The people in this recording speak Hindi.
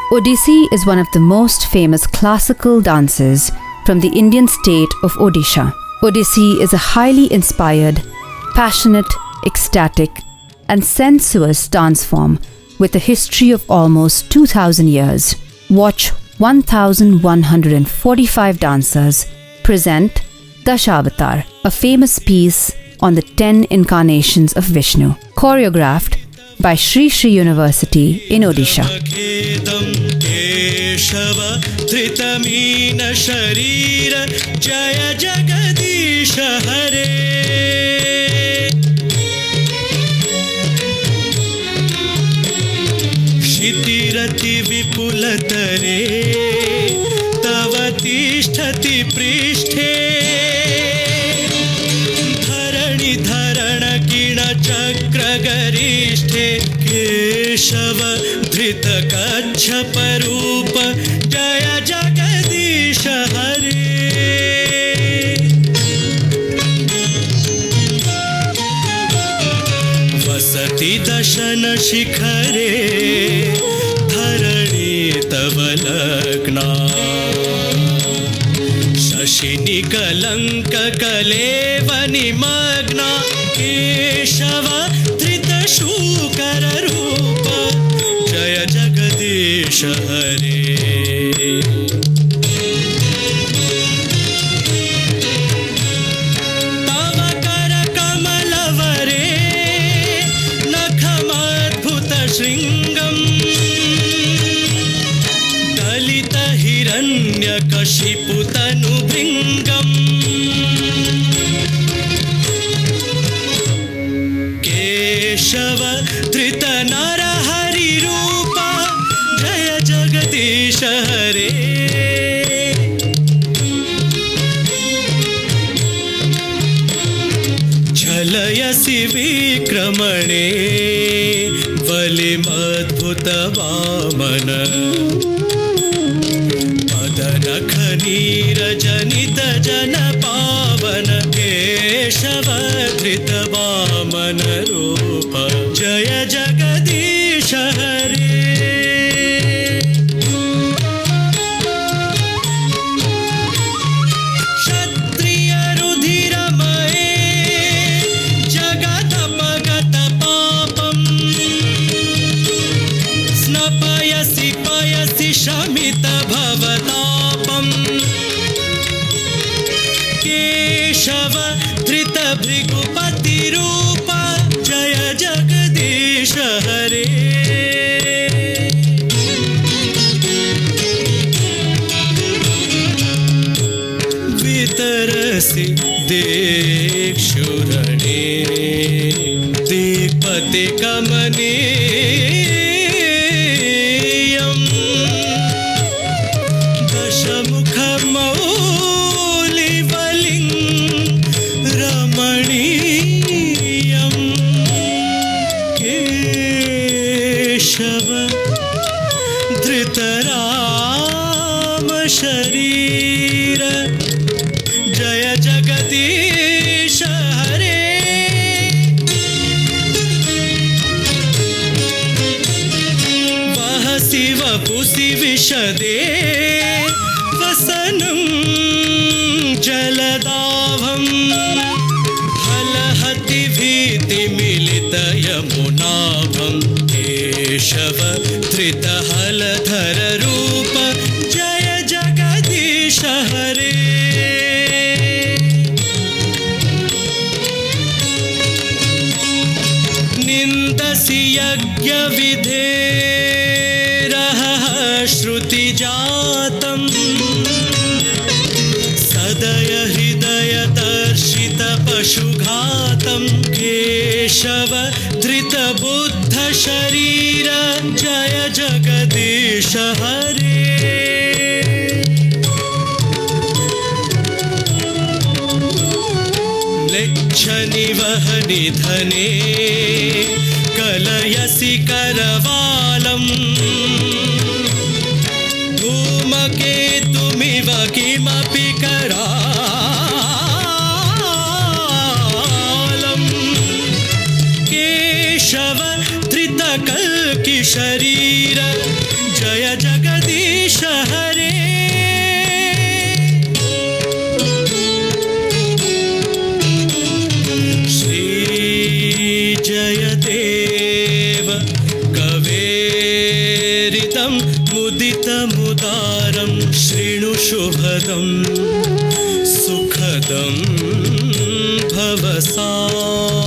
Odissi is one of the most famous classical dances from the Indian state of Odisha. Odissi is a highly inspired, passionate, ecstatic, and sensuous dance form with a history of almost 2000 years. Watch 1145 dancers present Dashavatar, a famous piece on the 10 incarnations of Vishnu, choreographed by Sri Sri University in Odisha. Jaya Jagadish Hare. क्षितिरति विपुलतरे तव तिष्ठति पृष्ठे धरणि धरण किण चक्र गरिष्ठे केशव धृत कच्छप रूप जय जगदीश हरे. वसति दशन शिखरे धरणी तव लग्ना शशिनि कलंक कलेव निमग्ना केशव धृत शूकर रूप जय जगदीश हरे. शृंगम् दलित हिरण्यकशिपुतनुभृङ्गम् केशव धृत नरहरि रूप जय जगदीश हरे. झलयसि विक्रमणे बलिमद्भुत वामन मदनख नीरजनित जन पावन केशव धृत वामन रूप जय जगदीश हरे. क्षत्रिय रुधिरमये जगदपगत पापम् स्नपयसि पयसि शमित भवतापम् केशव धृत भृगुपति रूप जय जगदीश हरे. वितरसि दिक्षुरणे दिक्पति कमने धृतराम शरीर जय जगदीश हरे. वहसि वपुसि विशदे वसनं जलदाभम् हलहति भीति मिलित यमुनाभम् केशव धृत हलधर रूप जय जगदीश हरे. निन्दसि यज्ञ विधेरः श्रुति जातम् सदय हृदय दर्शित पशुघातम् केशव धृत बुद्ध शरीर जय जगदीश हरे. निवह निधने कलयसि करवालम् धूमकेतुमिव किमपि करालम् केशव धृत कल्कि शरीर जय जगदीश हरे श्री जयदेव कवेरितं मुदितमुदारं शृणु शुभदं सुखदं भवसागरम्